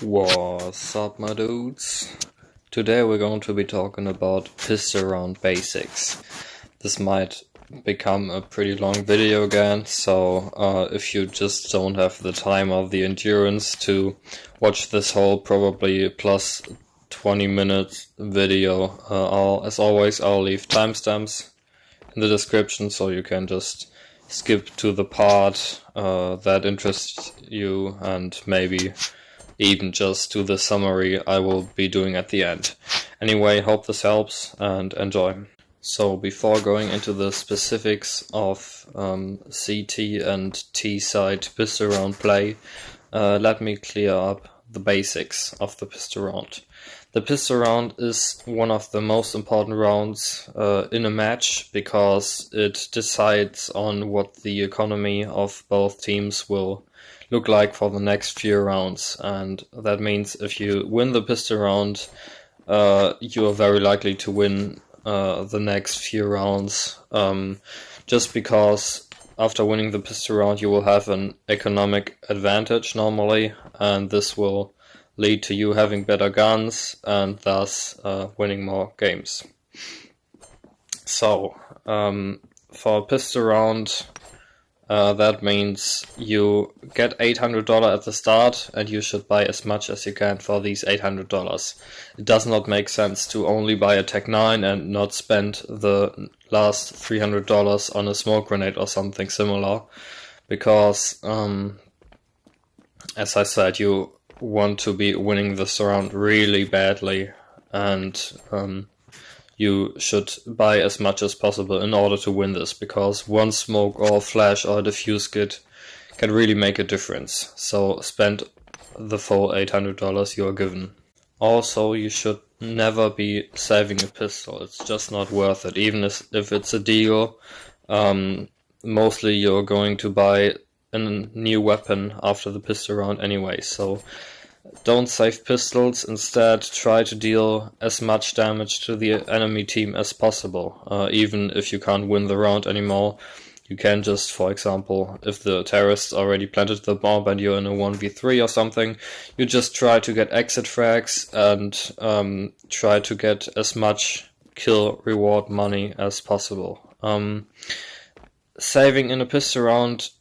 What's up, my dudes? Today we're going to be talking about pistol round basics. This might become a pretty long video again, so if you just don't have the time or the endurance to watch this whole probably plus 20 minute video, as always I'll leave timestamps in the description so you can just skip to the part that interests you and maybe even just to the summary I will be doing at the end. Anyway, hope this helps and enjoy. So before going into the specifics of CT and T side pistol round play, let me clear up the basics of the pistol round. The pistol round is one of the most important rounds in a match because it decides on what the economy of both teams will look like for the next few rounds, and that means if you win the pistol round, you are very likely to win the next few rounds, just because after winning the pistol round you will have an economic advantage normally, and this will lead to you having better guns and thus winning more games. So for a pistol round, that means you get $800 at the start and you should buy as much as you can for these $800. It does not make sense to only buy a Tech 9 and not spend the last $300 on a smoke grenade or something similar, because as I said, you want to be winning this round really badly, and you should buy as much as possible in order to win this, because one smoke or flash or diffuse kit can really make a difference. So spend the full $800 you are given. Also, you should never be saving a pistol. It's just not worth it. Even if it's a deal, mostly you're going to buy a new weapon after the pistol round anyway, so don't save pistols. Instead, try to deal as much damage to the enemy team as possible. Even if you can't win the round anymore, you can just, for example, if the terrorists already planted the bomb and you're in a 1v3 or something, you just try to get exit frags and try to get as much kill reward money as possible. Saving in a pistol round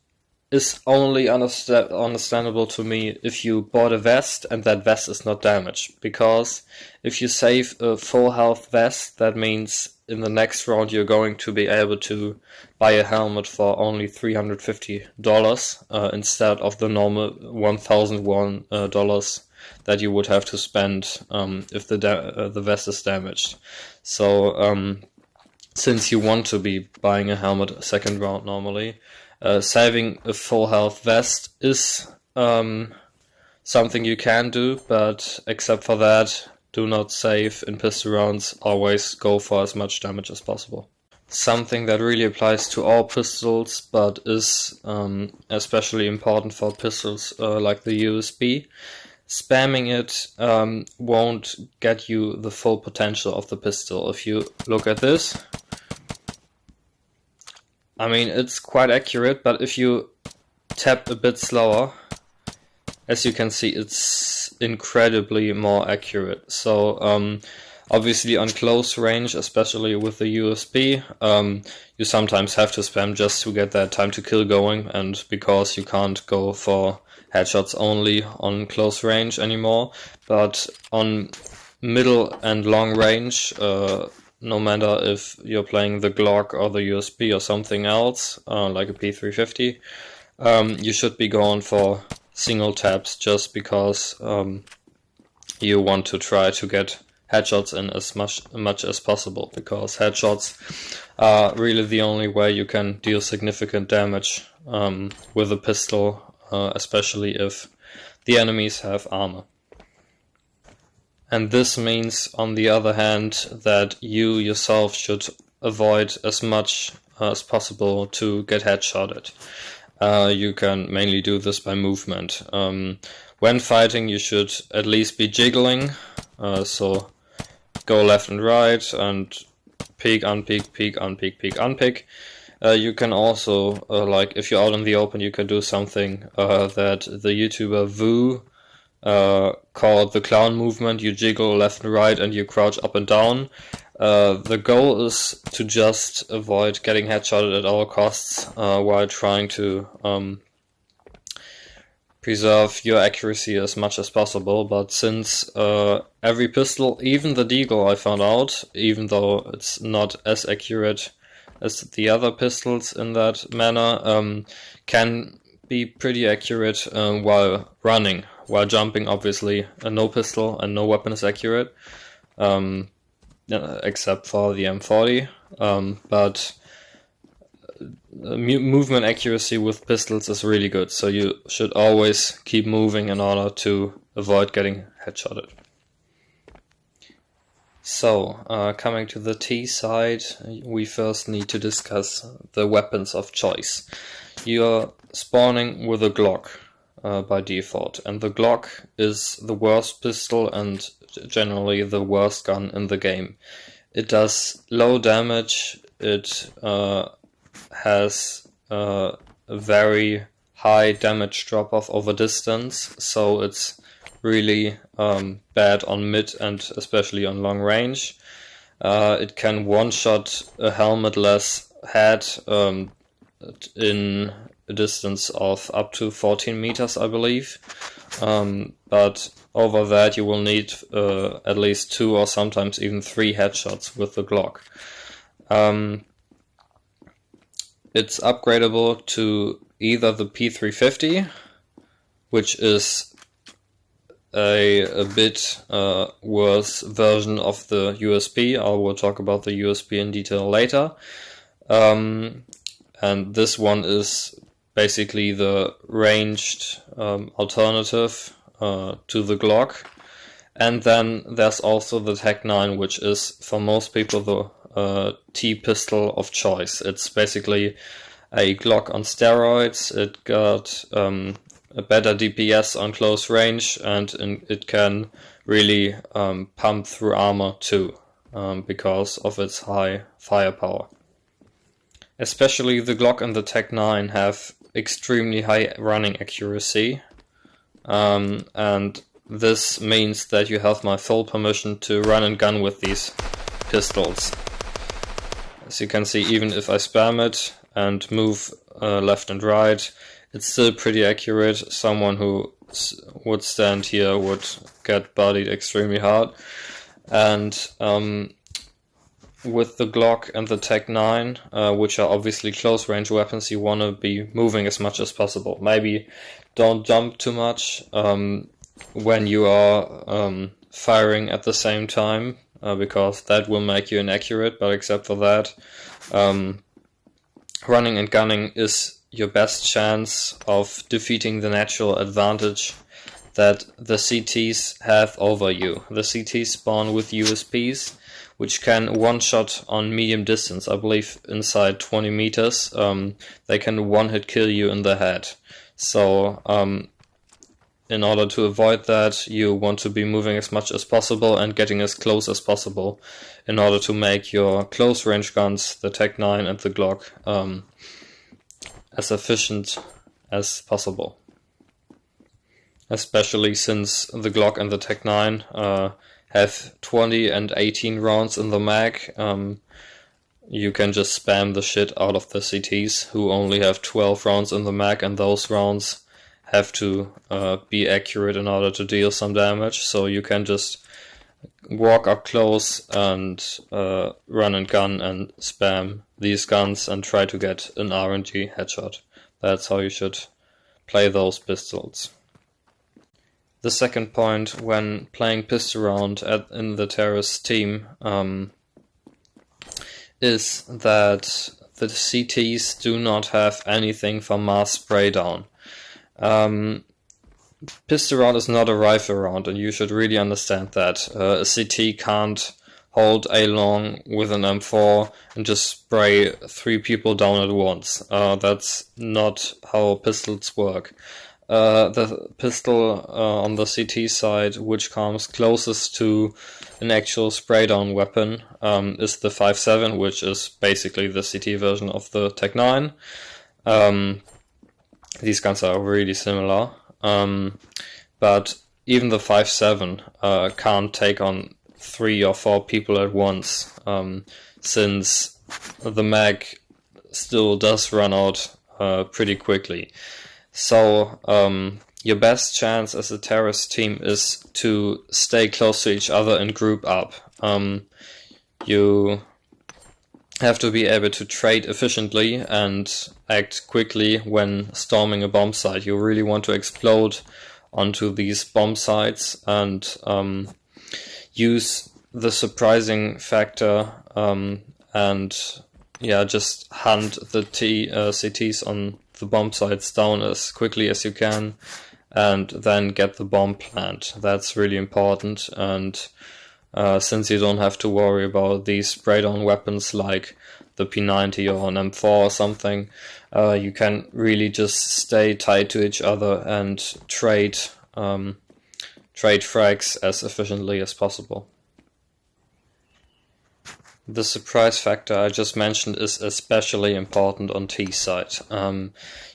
is only understandable to me if you bought a vest and that vest is not damaged, because if you save a full health vest, that means in the next round you're going to be able to buy a helmet for only $350 instead of the normal $1,001 that you would have to spend if the vest is damaged. So since you want to be buying a helmet second round normally, saving a full health vest is something you can do, but except for that, do not save in pistol rounds. Always go for as much damage as possible. Something that really applies to all pistols, but is especially important for pistols like the USB. Spamming it won't get you the full potential of the pistol. If you look at this, I mean, it's quite accurate, but if you tap a bit slower, as you can see, it's incredibly more accurate. So obviously on close range, especially with the USB, you sometimes have to spam just to get that time to kill going, and because you can't go for headshots only on close range anymore. But on middle and long range, no matter if you're playing the Glock or the USB or something else, like a P350, you should be going for single taps, just because you want to try to get headshots in as much as possible, because headshots are really the only way you can deal significant damage with a pistol, especially if the enemies have armor. And this means, on the other hand, that you yourself should avoid as much as possible to get headshotted. You can mainly do this by movement. When fighting, you should at least be jiggling, so go left and right and peek, unpeek, peek, unpeek, peek, unpeek. You can also, like if you're out in the open, you can do something that the YouTuber Vu called the clown movement. You jiggle left and right and you crouch up and down. The goal is to just avoid getting headshotted at all costs while trying to preserve your accuracy as much as possible. But since every pistol, even the Deagle, I found out, even though it's not as accurate as the other pistols in that manner, can be pretty accurate while running. While jumping, obviously, no pistol and no weapon is accurate, except for the M40. But movement accuracy with pistols is really good, so you should always keep moving in order to avoid getting headshotted. So, coming to the T side, we first need to discuss the weapons of choice. You're spawning with a Glock by default, and the Glock is the worst pistol and generally the worst gun in the game. It does low damage, it has a very high damage drop-off over distance, so it's really bad on mid and especially on long range. It can one-shot a helmetless head in a distance of up to 14 meters, I believe. But over that you will need at least 2 or sometimes even 3 headshots with the Glock. It's upgradable to either the P350, which is a bit worse version of the USP. I will talk about the USP in detail later. And this one is basically the ranged alternative to the Glock. And then there's also the Tech 9, which is for most people the T pistol of choice. It's basically a Glock on steroids. It got a better DPS on close range, and it can really pump through armor too, because of its high firepower. Especially the Glock and the Tech 9 have extremely high running accuracy, and this means that you have my full permission to run and gun with these pistols. As you can see, even if I spam it and move left and right, it's still pretty accurate. Someone who would stand here would get bodied extremely hard. And with the Glock and the Tech 9, which are obviously close range weapons, you want to be moving as much as possible. Maybe don't jump too much when you are firing at the same time, because that will make you inaccurate. But except for that, running and gunning is your best chance of defeating the natural advantage that the CTs have over you. The CTs spawn with USPs, which can one-shot on medium distance. I believe inside 20 meters, they can one-hit kill you in the head. So in order to avoid that, you want to be moving as much as possible and getting as close as possible in order to make your close range guns, the Tech 9 and the Glock, as efficient as possible. Especially since the Glock and the Tech 9 have 20 and 18 rounds in the mag, you can just spam the shit out of the CTs who only have 12 rounds in the mag, and those rounds have to be accurate in order to deal some damage. So you can just walk up close and run and gun and spam these guns and try to get an RNG headshot. That's how you should play those pistols. The second point when playing pistol round in the terrorist team is that the CTs do not have anything for mass spray down. Pistol round is not a rifle round, and you should really understand that. A CT can't hold a long with an M4 and just spray 3 people down at once. That's not how pistols work. The pistol on the CT side, which comes closest to an actual spray down weapon, is the 5.7, which is basically the CT version of the Tech 9. These guns are really similar, but even the 5-7 can't take on 3 or 4 people at once, since the mag still does run out pretty quickly. So your best chance as a terrorist team is to stay close to each other and group up. You have to be able to trade efficiently and act quickly when storming a bomb site. You really want to explode onto these bomb sites and use the surprising factor and just hunt the CTs on the bomb sites down as quickly as you can and then get the bomb plant. That's really important, and since you don't have to worry about these spray-down weapons like the P90 or an M4 or something, you can really just stay tied to each other and trade frags as efficiently as possible. The surprise factor I just mentioned is especially important on T side.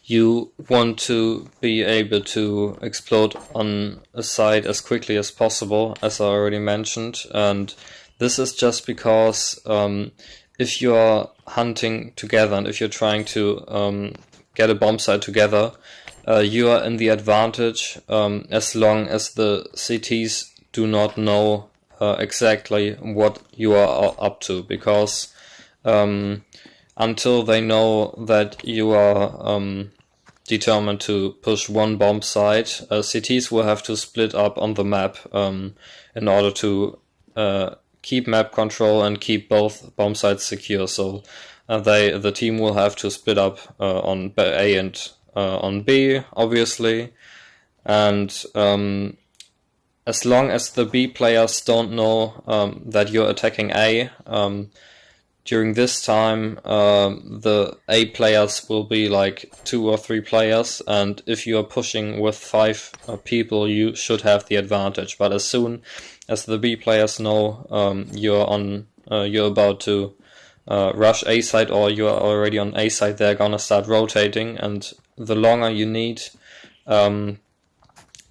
You want to be able to explode on a site as quickly as possible, as I already mentioned, and this is just because if you are hunting together and if you're trying to get a bomb site together, you are in the advantage as long as the CTs do not know exactly what you are up to, because until they know that you are determined to push one bomb site, CTs will have to split up on the map in order to keep map control and keep both bomb sites secure. So the team will have to split up on A and on B, obviously, and as long as the B players don't know that you're attacking A, during this time the A players will be like 2 or 3 players, and if you are pushing with 5 people, you should have the advantage. But as soon as the B players know you're about to rush A side, or you are already on A side, they're gonna start rotating, and the longer you need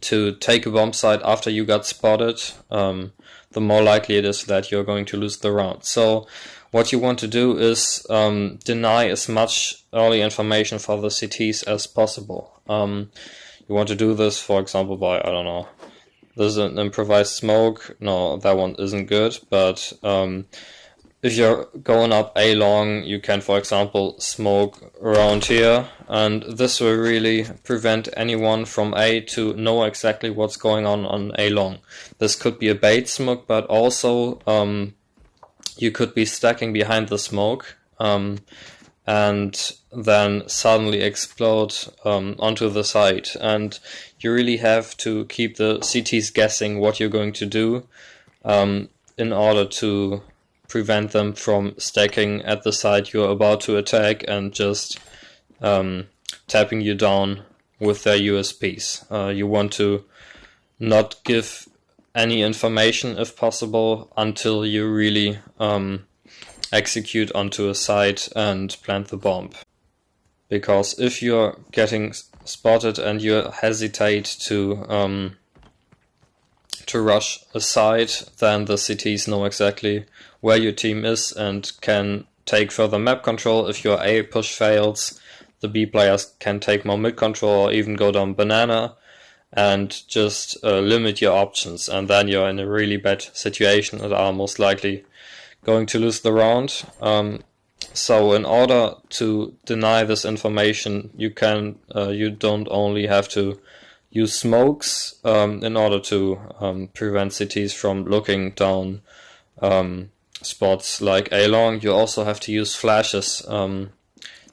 to take a bomb site after you got spotted, the more likely it is that you're going to lose the round. So what you want to do is deny as much early information for the CTs as possible. You want to do this, for example, by, I don't know, there's an improvised smoke. No, that one isn't good, but if you're going up A long, you can, for example, smoke around here, and this will really prevent anyone from A to know exactly what's going on A long. This could be a bait smoke, but also you could be stacking behind the smoke and then suddenly explode onto the site, and you really have to keep the CTs guessing what you're going to do in order to prevent them from stacking at the site you're about to attack and just tapping you down with their USPs. You want to not give any information if possible until you really execute onto a site and plant the bomb. Because if you're getting spotted and you hesitate to rush a site, then the CTs know exactly where your team is and can take further map control. If your A push fails, the B players can take more mid control or even go down banana and just limit your options, and then you're in a really bad situation and are most likely going to lose the round. So in order to deny this information, you don't only have to use smokes in order to prevent CTs from looking down spots like A long. You also have to use flashes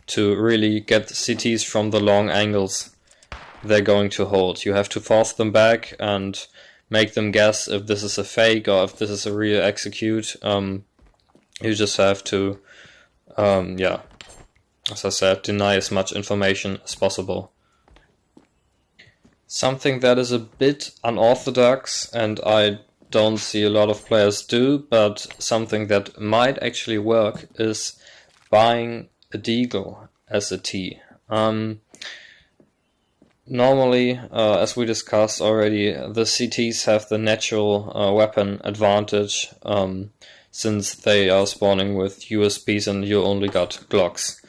to really get the CTs from the long angles they're going to hold. You have to force them back and make them guess if this is a fake or if this is a real execute. You just have to, as I said, deny as much information as possible. Something that is a bit unorthodox, and I don't see a lot of players do, but something that might actually work, is buying a deagle as a T. Normally, as we discussed already, the CTs have the natural weapon advantage, since they are spawning with USPs and you only got Glocks.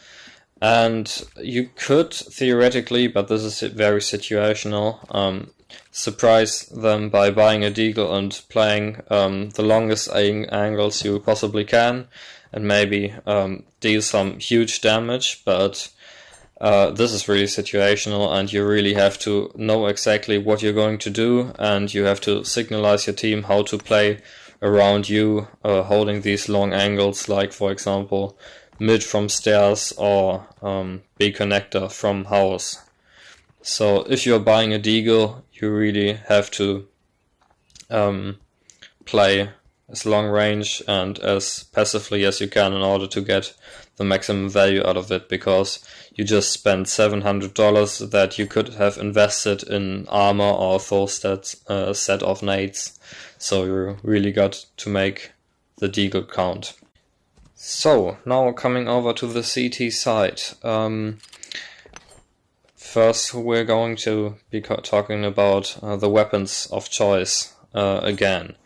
And you could theoretically, but this is very situational, surprise them by buying a deagle and playing the longest angles you possibly can, and maybe deal some huge damage, but this is really situational, and you really have to know exactly what you're going to do, and you have to signalize your team how to play around you, holding these long angles, like for example mid from stairs or B connector from house. So if you're buying a deagle, you really have to play as long range and as passively as you can in order to get the maximum value out of it, because you just spent $700 that you could have invested in armor or a full set of nades. So you really got to make the deagle count. So now coming over to the CT side. First we're going to be talking about the weapons of choice again.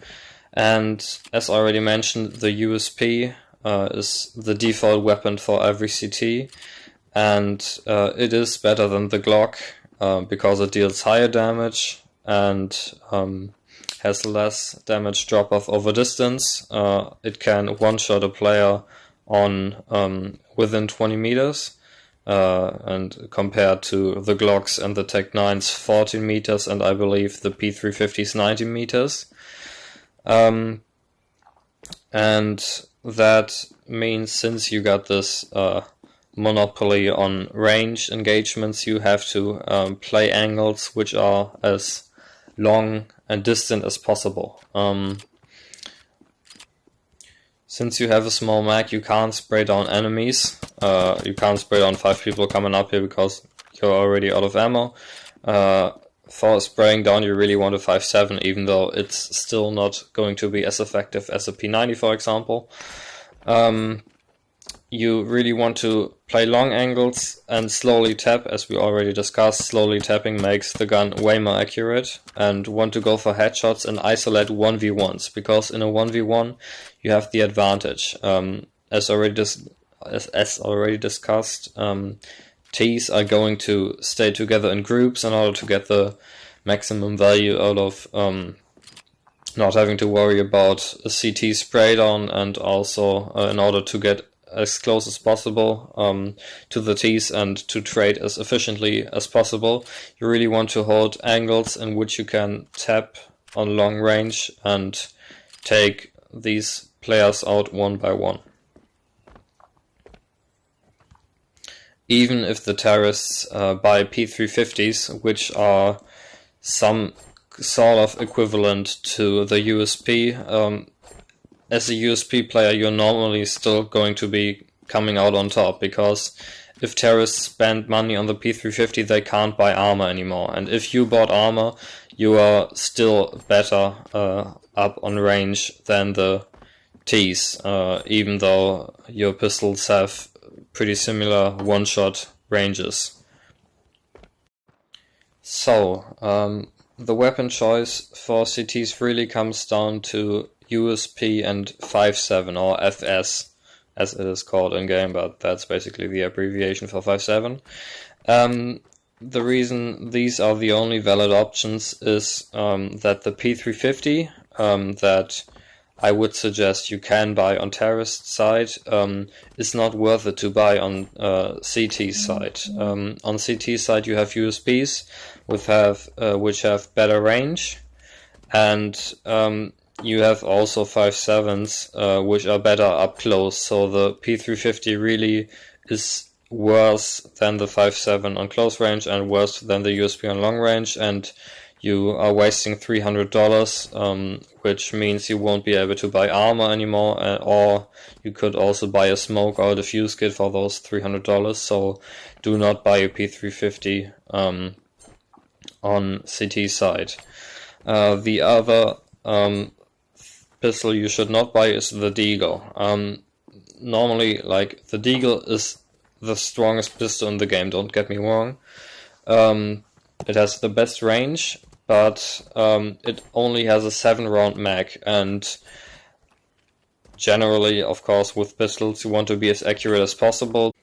And as already mentioned, the USP is the default weapon for every CT, and it is better than the Glock because it deals higher damage and has less damage drop-off over distance. It can one-shot a player on within 20 meters, and compared to the Glocks and the Tech 9's 14 meters, and I believe the P350's 90 meters. And that means, since you got this monopoly on range engagements, you have to play angles which are as long and distant as possible. Since you have a small mag, you can't spray down enemies. You can't spray down 5 people coming up here because you're already out of ammo. For spraying down, you really want a 5.7, even though it's still not going to be as effective as a P90, for example. You really want to play long angles and slowly tap, as we already discussed. Slowly tapping makes the gun way more accurate, and want to go for headshots and isolate 1v1s, because in a 1v1 you have the advantage. As already discussed, Ts are going to stay together in groups in order to get the maximum value out of not having to worry about a CT spray down, and also in order to get as close as possible to the Ts and to trade as efficiently as possible, you really want to hold angles in which you can tap on long range and take these players out one by one. Even if the terrorists buy P350s, which are some sort of equivalent to the USP, as a USP player you're normally still going to be coming out on top, because if terrorists spend money on the P350 they can't buy armor anymore, and if you bought armor you are still better up on range than the Ts, even though your pistols have pretty similar one-shot ranges. So the weapon choice for CTs really comes down to USP and 5.7, or FS as it is called in game, but that's basically the abbreviation for 5.7. The reason these are the only valid options is that the P350 that I would suggest you can buy on terrorist side is not worth it to buy on CT side. On CT side you have USPs which have better range, and you have also 5.7s which are better up close, so the P350 really is worse than the 5.7 on close range and worse than the USP on long range, and you are wasting $300, which means you won't be able to buy armor anymore, or you could also buy a smoke or a defuse kit for those $300, so do not buy a P350 on CT side. The other pistol you should not buy is the Deagle. Normally, like, the Deagle is the strongest pistol in the game, don't get me wrong. it has the best range, but it only has a 7-round mag, and generally, of course, with pistols you want to be as accurate as possible,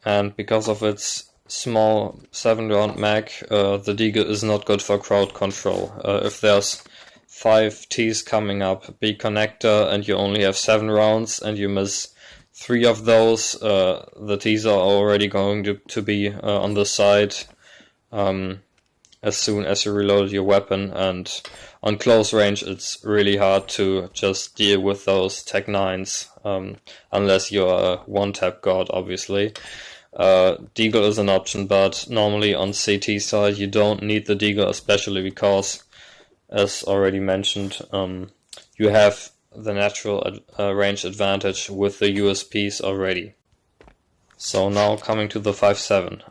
and because of its small 7-round mag, the Deagle is not good for crowd control. If there's 5 Ts coming up, big connector, and you only have 7 rounds and you miss 3 of those, the Ts are already going to be on the side as soon as you reload your weapon, and on close range it's really hard to just deal with those Tech 9s, unless you're a one-tap god, obviously. Deagle is an option, but normally on CT side you don't need the Deagle, especially because, as already mentioned, you have the natural range advantage with the USPs already. So now coming to the 5.7.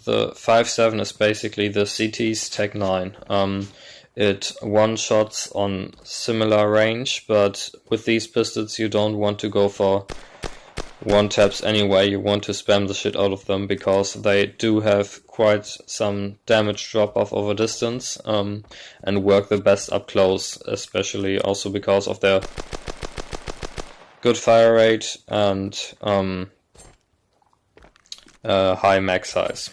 The 5.7 is basically the CT's Tech 9. It one-shots on similar range, but with these pistols you don't want to go for one-taps anyway. You want to spam the shit out of them because they do have quite some damage drop-off over distance, and work the best up close, especially also because of their good fire rate and high mag size.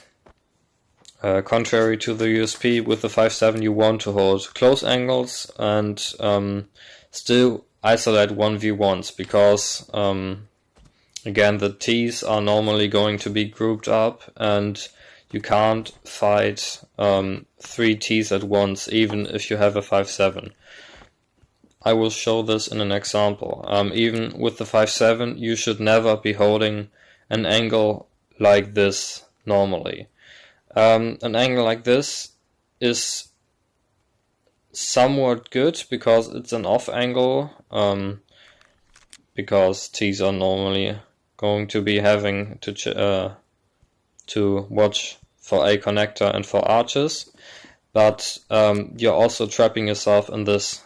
Contrary to the USP, with the 5.7 you want to hold close angles and still isolate 1v1s, because again, the Ts are normally going to be grouped up and you can't fight 3 Ts at once, even if you have a 5.7. I will show this in an example. Even with the 5.7 you should never be holding an angle like this normally. An angle like this is somewhat good because it's an off angle, because Ts are normally going to be having to watch for a connector and for arches, but you're also trapping yourself in this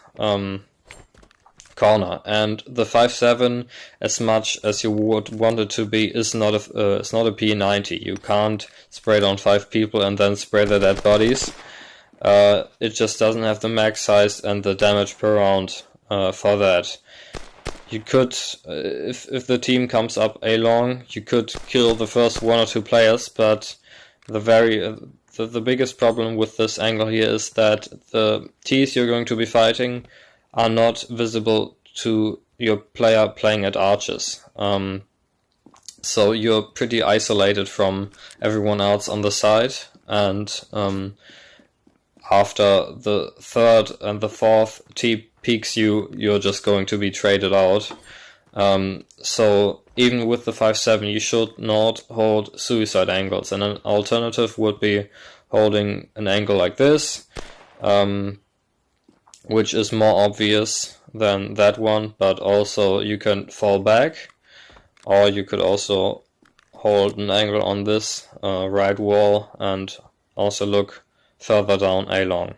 corner, and the 5.7, as much as you would want it to be, is not a P90. You can't spray down 5 people and then spray their dead bodies. It just doesn't have the mag size and the damage per round for that. You could, if the team comes up A long, you could kill the first 1 or 2 players, but the biggest problem with this angle here is that the Ts you're going to be fighting are not visible to your player playing at arches. So you're pretty isolated from everyone else on the side, and after the 3rd and the 4th T peeks you're just going to be traded out. So even with the 5.7 you should not hold suicide angles, and an alternative would be holding an angle like this, which is more obvious than that one, but also you can fall back, or you could also hold an angle on this right wall and also look further down A long.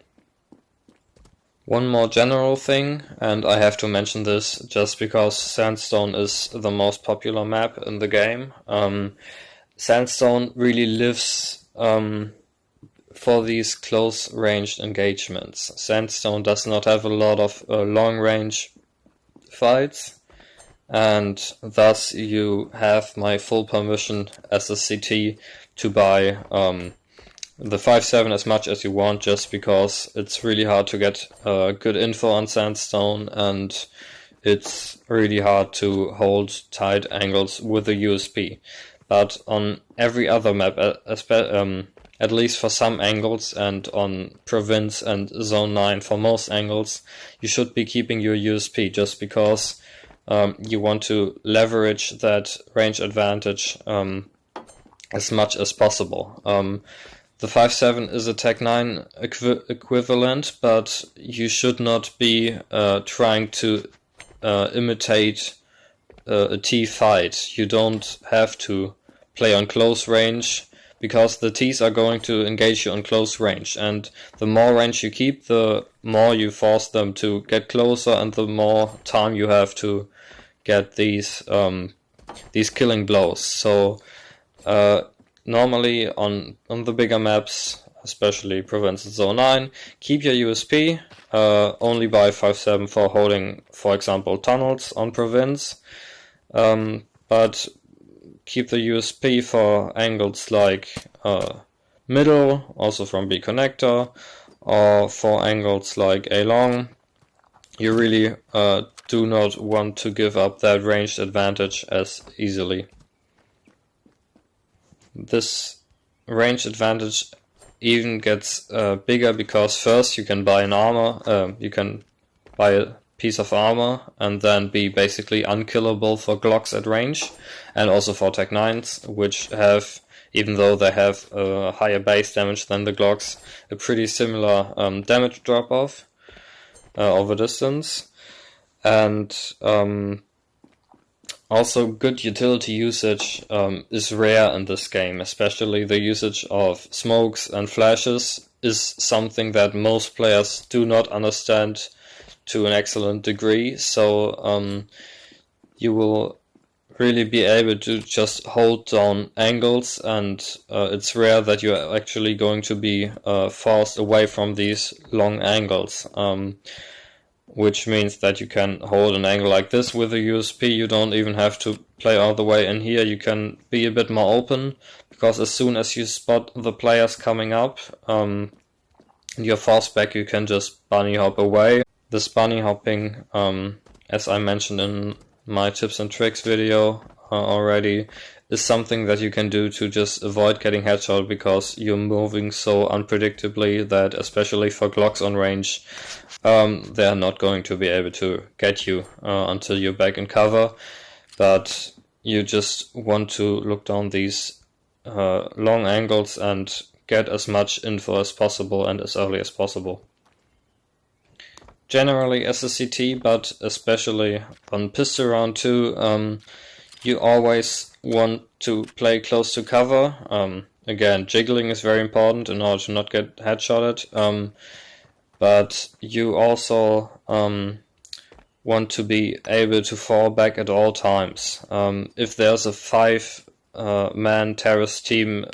One more general thing, and I have to mention this just because Sandstone is the most popular map in the game. Sandstone really lives for these close-ranged engagements. Sandstone does not have a lot of long-range fights, and thus you have my full permission as a CT to buy the 5.7 as much as you want, just because it's really hard to get good info on Sandstone, and it's really hard to hold tight angles with a USP. But on every other map, at least for some angles, and on Province and Zone 9 for most angles, you should be keeping your USP, just because you want to leverage that range advantage as much as possible. The 5.7 is a Tech 9 equivalent, but you should not be trying to imitate a T fight. You don't have to play on close range, because the Ts are going to engage you on close range, and the more range you keep, the more you force them to get closer, and the more time you have to get these killing blows. So normally on the bigger maps, especially Province and Zone 9. Keep your USP, only buy 5-7 for holding, for example, tunnels on Province, but keep the USP for angles like middle, also from B connector, or for angles like A long. You really do not want to give up that ranged advantage as easily. This range advantage even gets bigger because first you can buy an armor, you can buy a piece of armor and then be basically unkillable for Glocks at range, and also for Tech 9s, which have, even though they have a higher base damage than the Glocks, a pretty similar damage drop-off over distance. And also good utility usage is rare in this game, especially the usage of smokes and flashes is something that most players do not understand to an excellent degree, so you will really be able to just hold down angles, and it's rare that you're actually going to be forced away from these long angles, which means that you can hold an angle like this with a USP. You don't even have to play all the way in here. You can be a bit more open, because as soon as you spot the players coming up, you're forced back, you can just bunny hop away. This bunny hopping, as I mentioned in my tips and tricks video already, is something that you can do to just avoid getting headshot, because you're moving so unpredictably that, especially for Glocks on range, they are not going to be able to get you until you're back in cover. But you just want to look down these long angles and get as much info as possible and as early as possible. Generally as a CT, but especially on pistol round 2, you always want to play close to cover. Again, jiggling is very important in order to not get headshotted, but you also want to be able to fall back at all times. If there's a 5-man terrorist team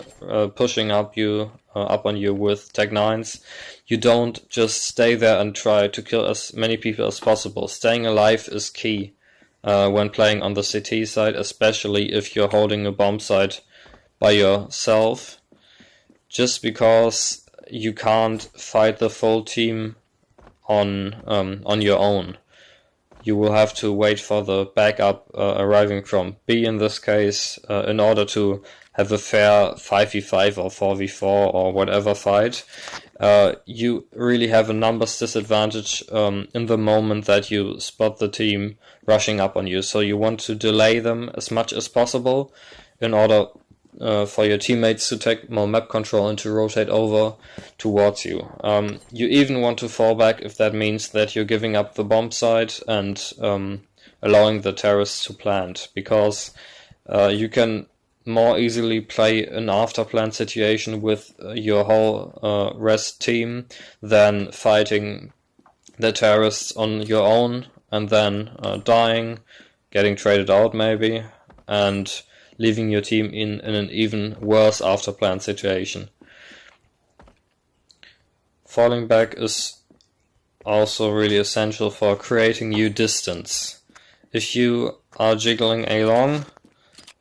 pushing up on you with Tech 9s, you don't just stay there and try to kill as many people as possible. Staying alive is key when playing on the CT side, especially if you're holding a bomb site by yourself, just because you can't fight the full team on your own. You will have to wait for the backup arriving from B in this case in order to have a fair 5v5 or 4v4 or whatever fight. You really have a numbers disadvantage in the moment that you spot the team rushing up on you. So you want to delay them as much as possible in order for your teammates to take more map control and to rotate over towards you. You even want to fall back if that means that you're giving up the bomb site and allowing the terrorists to plant, because you can more easily play an after plant situation with your whole rest team than fighting the terrorists on your own and then dying, getting traded out maybe, and leaving your team in an even worse after plant situation. Falling back is also really essential for creating new distance. If you are jiggling along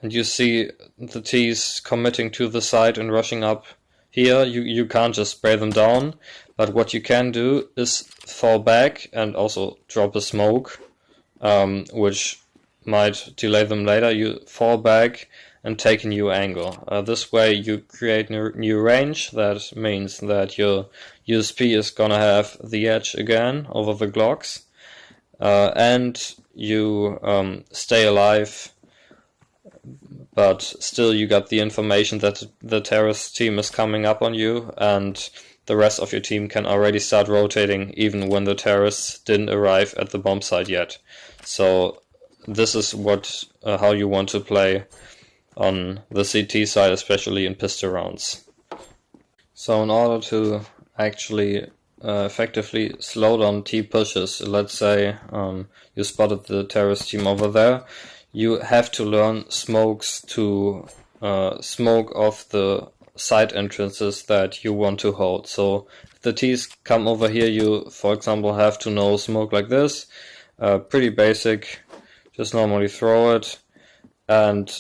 and you see the T's committing to the side and rushing up here, you can't just spray them down, but what you can do is fall back and also drop a smoke, which might delay them later. You fall back and take a new angle. This way you create new range. That means that your USP is gonna have the edge again over the Glocks, and you stay alive, but still you got the information that the terrorist team is coming up on you, and the rest of your team can already start rotating even when the terrorists didn't arrive at the bomb site yet. So this is how you want to play on the CT side, especially in pistol rounds. So in order to actually effectively slow down T pushes, let's say you spotted the terrorist team over there, you have to learn smokes to smoke off the side entrances that you want to hold. So if the T's come over here, you, for example, have to know smoke like this. Pretty basic, just normally throw it, and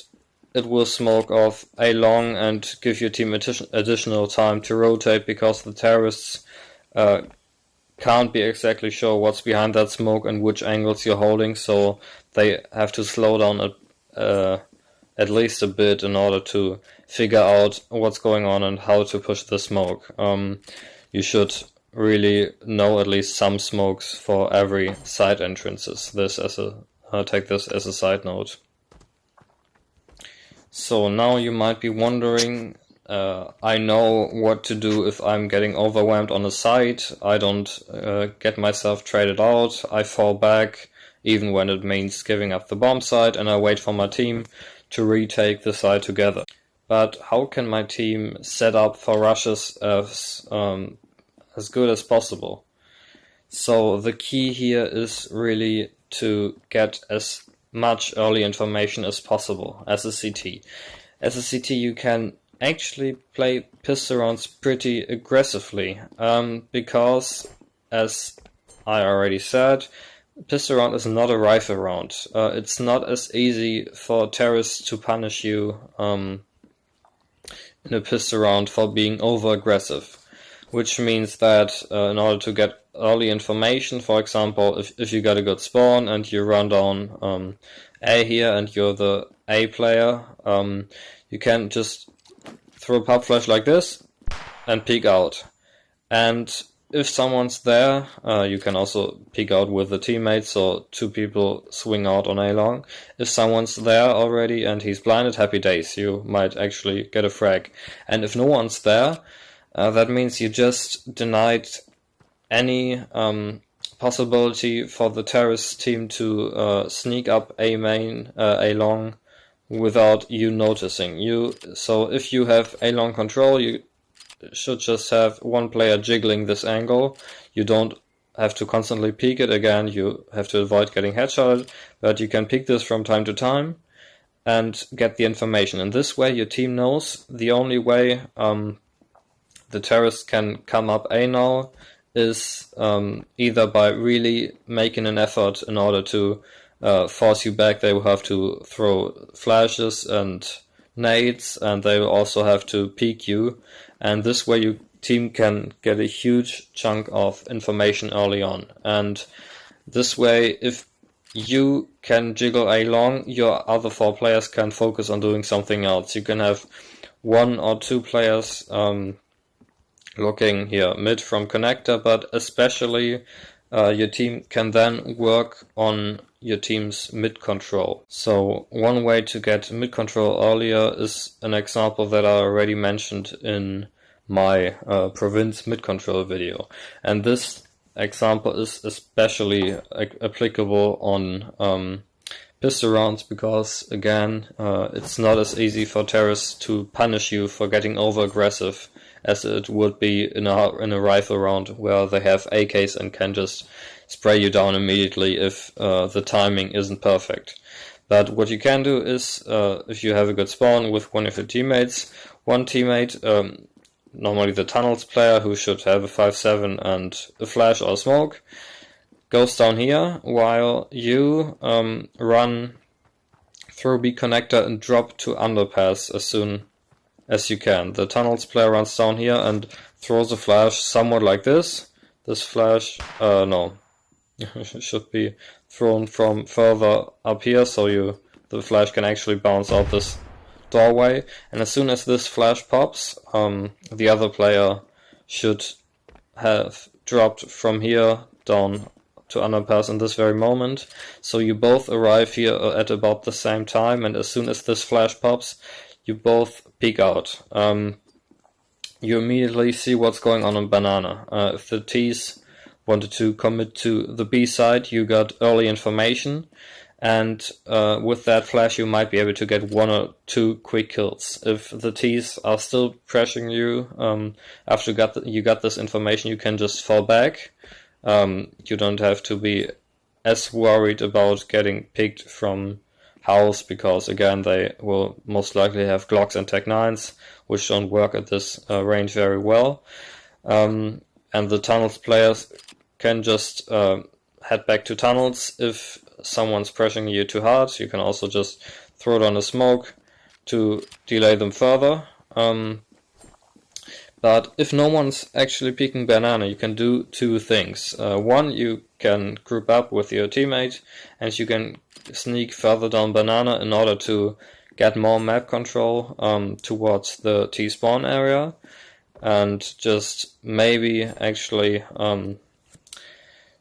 it will smoke off A long and give your team additional time to rotate, because the terrorists can't be exactly sure what's behind that smoke and which angles you're holding, so they have to slow down at least a bit in order to figure out what's going on and how to push the smoke. You should really know at least some smokes for every side entrances. This as a take this as a side note. So now you might be wondering, I know what to do if I'm getting overwhelmed on a side. I don't get myself traded out. I fall back, even when it means giving up the bomb side, and I wait for my team to retake the side together. But how can my team set up for rushes as good as possible? So the key here is really to get as much early information as possible as a CT. As a CT, you can actually play pistol rounds pretty aggressively, because, as I already said, pistol round is not a rifle round. It's not as easy for terrorists to punish you in a pistol round for being over aggressive, which means that in order to get early information, for example, if you got a good spawn and you run down A here and you're the A player, you can just throw a pop flash like this and peek out. And if someone's there, you can also peek out with the teammates, so two people swing out on A long. If someone's there already and he's blinded, happy days, you might actually get a frag. And if no one's there, that means you just denied any possibility for the terrorist team to sneak up A main, A long, without you noticing. So if you have A long control, you should just have one player jiggling this angle. You don't have to constantly peek it again. You have to avoid getting headshotted, but you can peek this from time to time and get the information. And this way your team knows the only way the terrorists can come up A now is either by really making an effort in order to force you back. They will have to throw flashes and nades, and they will also have to peek you, and this way your team can get a huge chunk of information early on. And this way, if you can jiggle A long, your other four players can focus on doing something else. You can have one or two players looking here mid from connector, but especially your team can then work on your team's mid control. So one way to get mid control earlier is an example that I already mentioned in my province mid control video, and this example is especially applicable on pistol rounds, because again it's not as easy for terrorists to punish you for getting over aggressive as it would be in a rifle round, where they have AKs and can just spray you down immediately if the timing isn't perfect. But what you can do is, if you have a good spawn with one of your teammates, one teammate, normally the tunnels player who should have a 5-7 and a flash or smoke, goes down here while you run through B connector and drop to underpass as soon as you can. The tunnels player runs down here and throws a flash somewhat like this. This flash, no, should be thrown from further up here, so the flash can actually bounce out this doorway. And as soon as this flash pops, the other player should have dropped from here down to underpass in this very moment. So you both arrive here at about the same time, and as soon as this flash pops, you both peek out. You immediately see what's going on banana. If the T's wanted to commit to the B side, you got early information, and with that flash you might be able to get one or two quick kills. If the T's are still pressuring you after you got this information, you can just fall back. You don't have to be as worried about getting picked from house, because again they will most likely have Glocks and Tech 9s, which don't work at this range very well. And the tunnels players can just head back to tunnels if someone's pressuring you too hard. You can also just throw down a smoke to delay them further. But if no one's actually peeking banana, you can do two things. One, you can group up with your teammate and you can sneak further down banana in order to get more map control towards the T-spawn area, and just maybe actually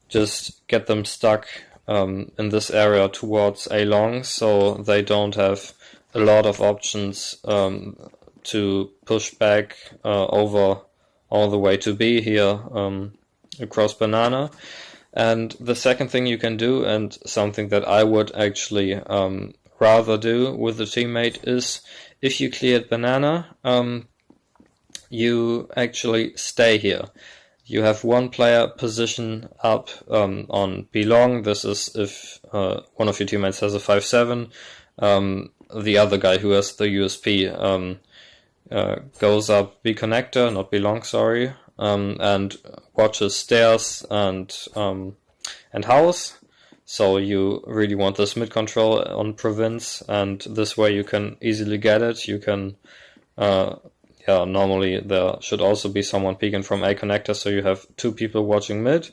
just get them stuck in this area towards A long, so they don't have a lot of options to push back over all the way to B here across banana. And the second thing you can do, and something that I would actually rather do with a teammate, is if you cleared banana, you actually stay here. You have one player position up on B long. This is if one of your teammates has a 5-7. The other guy who has the USP goes up B connector, not B long, sorry, and watches stairs and house. So you really want this mid control on province, and this way you can easily get it. You can, normally there should also be someone peeking from A connector, so you have two people watching mid,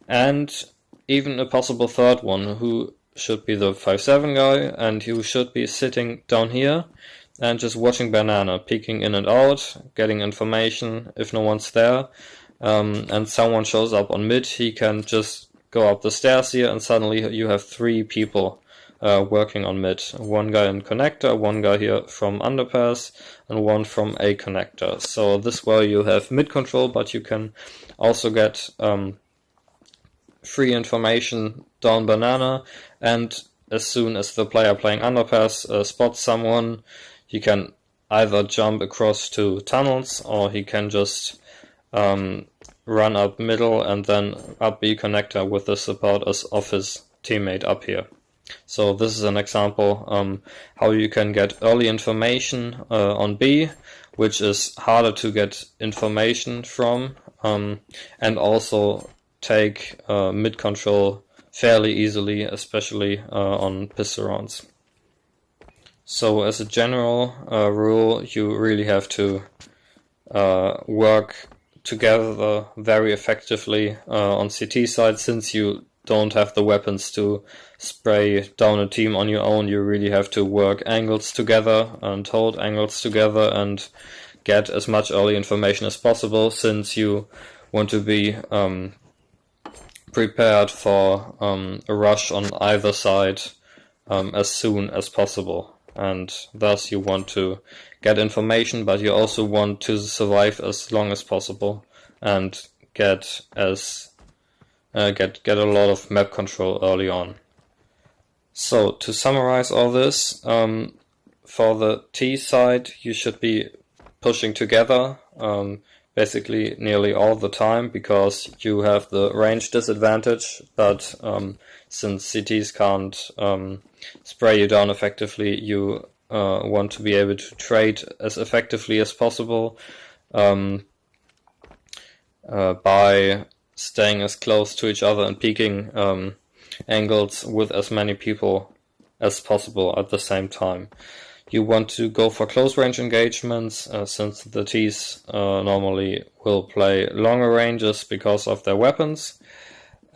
and even a possible third one who should be the 5-7 guy, and who should be sitting down here and just watching banana, peeking in and out, getting information if no one's there, and someone shows up on mid, he can just go up the stairs here, and suddenly you have three people working on mid. One guy in connector, one guy here from underpass, and one from A connector. So this way you have mid control, but you can also get free information down banana, and as soon as the player playing underpass spots someone, he can either jump across to tunnels, or he can just run up middle and then up B connector with the support of his teammate up here. So this is an example how you can get early information on B, which is harder to get information from, and also take mid control fairly easily, especially on pistol rounds. So as a general rule, you really have to work together very effectively on CT side. Since you don't have the weapons to spray down a team on your own, you really have to work angles together and hold angles together and get as much early information as possible, since you want to be prepared for a rush on either side as soon as possible. And thus you want to get information, but you also want to survive as long as possible and get a lot of map control early on. So to summarize all this, for the T side you should be pushing together basically nearly all the time, because you have the range disadvantage, but since CTs can't spray you down effectively, you want to be able to trade as effectively as possible by staying as close to each other and peeking angles with as many people as possible at the same time. You want to go for close range engagements, since the Ts normally will play longer ranges because of their weapons,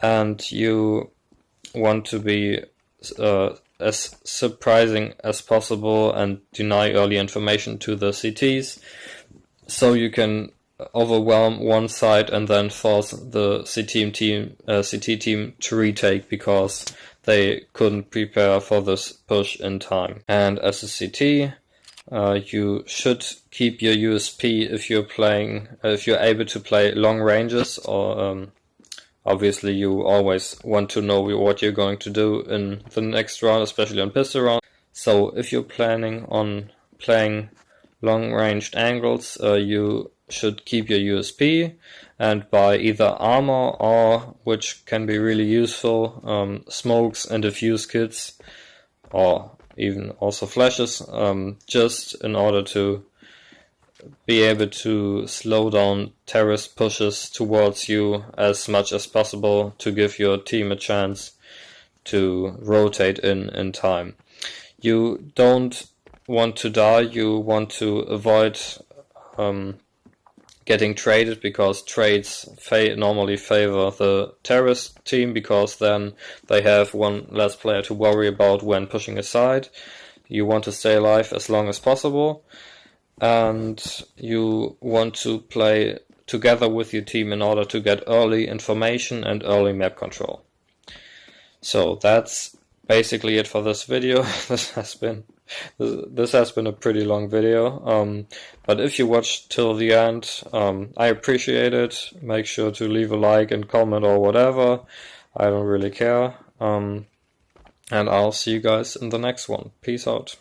and you want to be as surprising as possible and deny early information to the CTs, so you can overwhelm one side and then force the CT team to retake because they couldn't prepare for this push in time. And as a CT, you should keep your USP if you're able to play long ranges, or obviously you always want to know what you're going to do in the next round, especially on pistol round. So if you're planning on playing long ranged angles, you should keep your USP and buy either armor or, which can be really useful, smokes and defuse kits, or even also flashes, just in order to be able to slow down terrorist pushes towards you as much as possible to give your team a chance to rotate in time. You don't want to die, you want to avoid getting traded, because trades normally favor the terrorist team, because then they have one less player to worry about when pushing aside. You want to stay alive as long as possible, and you want to play together with your team in order to get early information and early map control. So that's basically it for this video. This has been a pretty long video, but if you watched till the end, I appreciate it. Make sure to leave a like and comment or whatever. I don't really care, and I'll see you guys in the next one. Peace out.